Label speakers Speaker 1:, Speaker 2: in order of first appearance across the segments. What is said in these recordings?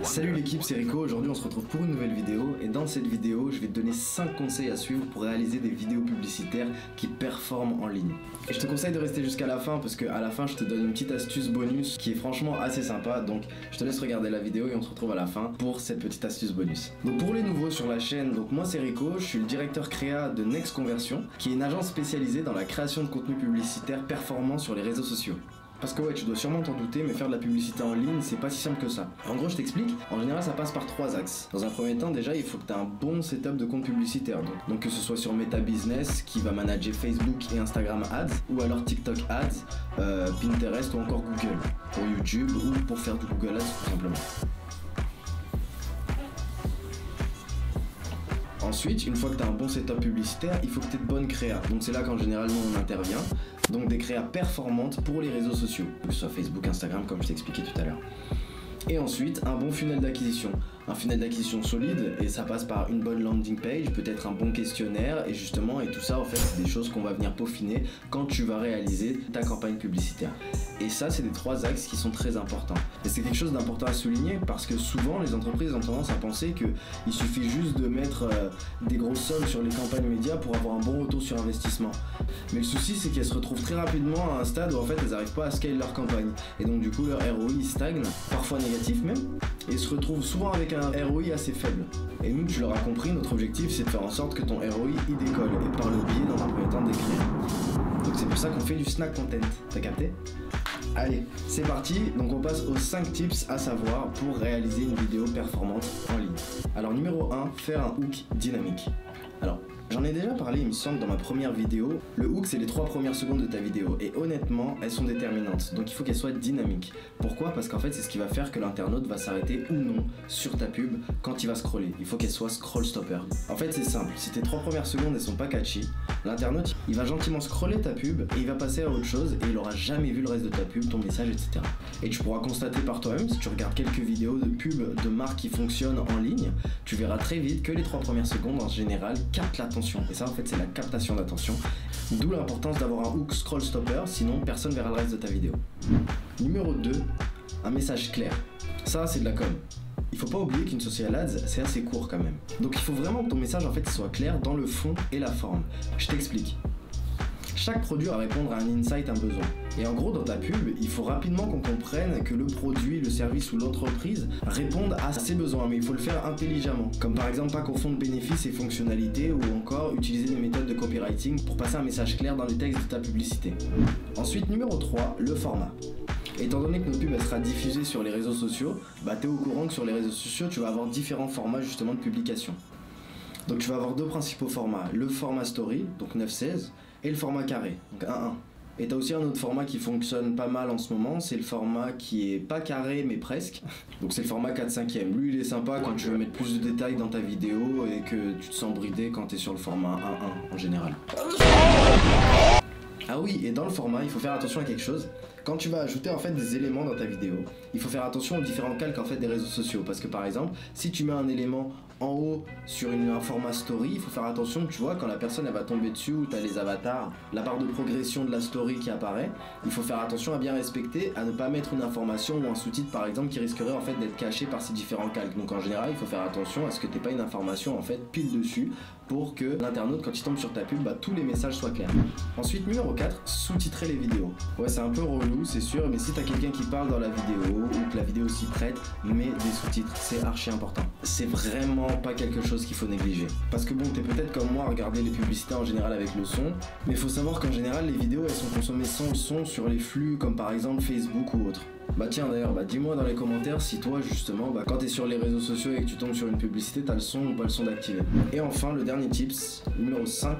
Speaker 1: Salut l'équipe, c'est Rico. Aujourd'hui on se retrouve pour une nouvelle vidéo et dans cette vidéo je vais te donner 5 conseils à suivre pour réaliser des vidéos publicitaires qui performent en ligne. Et je te conseille de rester jusqu'à la fin parce qu'à la fin je te donne une petite astuce bonus qui est franchement assez sympa, donc je te laisse regarder la vidéo et on se retrouve à la fin pour cette petite astuce bonus. Donc pour les nouveaux sur la chaîne, donc moi c'est Rico, je suis le directeur créa de Next Conversion qui est une agence spécialisée dans la création de contenu publicitaire performant sur les réseaux sociaux. Parce que ouais, tu dois sûrement t'en douter, mais faire de la publicité en ligne, c'est pas si simple que ça. En gros, je t'explique, en général, ça passe par 3 axes. Dans un premier temps, déjà, il faut que tu aies un bon setup de compte publicitaire. Donc que ce soit sur Meta Business, qui va manager Facebook et Instagram Ads, ou alors TikTok Ads, Pinterest ou encore Google, pour YouTube ou pour faire du Google Ads tout simplement. Ensuite, une fois que tu as un bon setup publicitaire, il faut que tu aies de bonnes créas. Donc c'est là qu'en général nous on intervient. Donc des créas performantes pour les réseaux sociaux, que ce soit Facebook, Instagram comme je t'ai expliqué tout à l'heure. Et ensuite, un bon funnel d'acquisition. Un funnel d'acquisition solide, et ça passe par une bonne landing page, peut-être un bon questionnaire, et justement, et tout ça, en fait, c'est des choses qu'on va venir peaufiner quand tu vas réaliser ta campagne publicitaire. Et ça, c'est des 3 axes qui sont très importants. Et c'est quelque chose d'important à souligner, parce que souvent, les entreprises ont tendance à penser qu'il suffit juste de mettre des grosses sommes sur les campagnes médias pour avoir un bon retour sur investissement. Mais le souci, c'est qu'elles se retrouvent très rapidement à un stade où, en fait, elles n'arrivent pas à scaler leur campagne. Et donc, du coup, leur ROI stagne, parfois négatif même, et se retrouvent souvent avec un ROI assez faible. Et nous, tu l'auras compris, notre objectif c'est de faire en sorte que ton ROI il décolle, et par le biais dans un premier temps d'écrire. Donc c'est pour ça qu'on fait du snack content, t'as capté? Allez, c'est parti, donc on passe aux 5 tips à savoir pour réaliser une vidéo performante en ligne. Alors numéro 1, faire un hook dynamique. Alors, j'en ai déjà parlé il me semble dans ma première vidéo. Le hook c'est les 3 premières secondes de ta vidéo et honnêtement elles sont déterminantes, donc il faut qu'elles soient dynamiques. Pourquoi? Parce qu'en fait c'est ce qui va faire que l'internaute va s'arrêter ou non sur ta pub quand il va scroller. Il faut qu'elle soit scroll stopper. En fait c'est simple, si tes 3 premières secondes elles sont pas catchy, l'internaute il va gentiment scroller ta pub et il va passer à autre chose et il aura jamais vu le reste de ta pub, ton message, etc. Et tu pourras constater par toi-même, si tu regardes quelques vidéos de pub de marques qui fonctionnent en ligne, tu verras très vite que les 3 premières secondes en général captent l'attention. Et ça en fait c'est la captation d'attention, d'où l'importance d'avoir un hook scroll stopper, sinon personne verra le reste de ta vidéo. Numéro 2, un message clair. Ça c'est de la com. Il faut pas oublier qu'une social ads c'est assez court quand même. Donc il faut vraiment que ton message en fait soit clair dans le fond et la forme. Je t'explique. Chaque produit va répondre à un insight, un besoin. Et en gros, dans ta pub, il faut rapidement qu'on comprenne que le produit, le service ou l'entreprise répondent à ses besoins, mais il faut le faire intelligemment. Comme par exemple pas confondre bénéfices et fonctionnalités ou encore utiliser des méthodes de copywriting pour passer un message clair dans les textes de ta publicité. Ensuite, numéro 3, le format. Étant donné que notre pub elle sera diffusée sur les réseaux sociaux, tu es au courant que sur les réseaux sociaux, tu vas avoir différents formats justement de publication. Donc tu vas avoir 2 principaux formats, le format story, donc 9/16, et le format carré, donc 1/1. Et tu as aussi un autre format qui fonctionne pas mal en ce moment, c'est le format qui est pas carré mais presque. Donc c'est le format 4/5. Lui il est sympa quand tu veux mettre plus de détails dans ta vidéo et que tu te sens bridé quand tu es sur le format 1/1 en général. Ah oui, et dans le format, il faut faire attention à quelque chose. Quand tu vas ajouter en fait des éléments dans ta vidéo, il faut faire attention aux différents calques en fait des réseaux sociaux. Parce que par exemple, si tu mets un élément en haut sur un format story, il faut faire attention, tu vois, quand la personne elle va tomber dessus, où tu as les avatars, la barre de progression de la story qui apparaît, il faut faire attention à bien respecter, à ne pas mettre une information ou un sous-titre par exemple qui risquerait en fait d'être caché par ces différents calques. Donc en général, il faut faire attention à ce que tu n'aies pas une information en fait pile dessus pour que l'internaute quand il tombe sur ta pub, tous les messages soient clairs. Ensuite, numéro 4, sous-titrer les vidéos. Ouais, c'est un peu relou, c'est sûr, mais si tu as quelqu'un qui parle dans la vidéo ou que la vidéo s'y prête, mets des sous-titres, c'est archi important. C'est vraiment pas quelque chose qu'il faut négliger. Parce que bon, t'es peut-être comme moi à regarder les publicités en général avec le son, mais il faut savoir qu'en général, les vidéos elles sont consommées sans le son sur les flux comme par exemple Facebook ou autre. Tiens d'ailleurs, dis-moi dans les commentaires si toi justement, quand t'es sur les réseaux sociaux et que tu tombes sur une publicité, t'as le son ou pas le son d'activer. Et enfin, le dernier tips, numéro 5,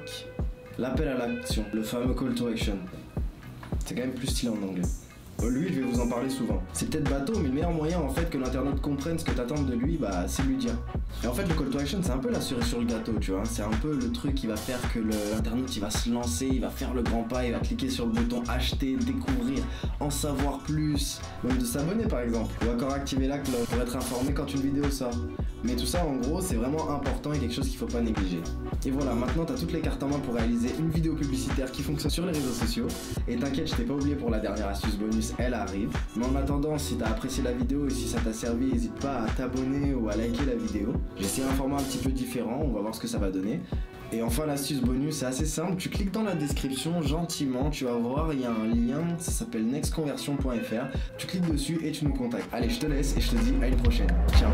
Speaker 1: l'appel à l'action, le fameux call to action. C'est quand même plus stylé en anglais. Lui, je vais vous en parler souvent. C'est peut-être bateau, mais le meilleur moyen en fait que l'internaute comprenne ce que t'attends de lui, c'est de lui dire. Et en fait, le call to action, c'est un peu la cerise sur le gâteau, tu vois. C'est un peu le truc qui va faire que l'internaute, il va se lancer, il va faire le grand pas, il va cliquer sur le bouton acheter, découvrir, en savoir plus, même de s'abonner par exemple. Ou encore activer la cloche pour être informé quand une vidéo sort. Mais tout ça, en gros, c'est vraiment important et quelque chose qu'il faut pas négliger. Et voilà, maintenant t'as toutes les cartes en main pour réaliser une vidéo publicitaire qui fonctionne sur les réseaux sociaux. Et t'inquiète, je t'ai pas oublié pour la dernière astuce bonus bonus, elle arrive. Mais en attendant, si t'as apprécié la vidéo et si ça t'a servi, n'hésite pas à t'abonner ou à liker la vidéo. J'ai essayé un format un petit peu différent, on va voir ce que ça va donner. Et enfin, l'astuce bonus, c'est assez simple, tu cliques dans la description gentiment, tu vas voir, il y a un lien, ça s'appelle nextconversion.fr, tu cliques dessus et tu nous contactes. Allez, je te laisse et je te dis à une prochaine. Ciao.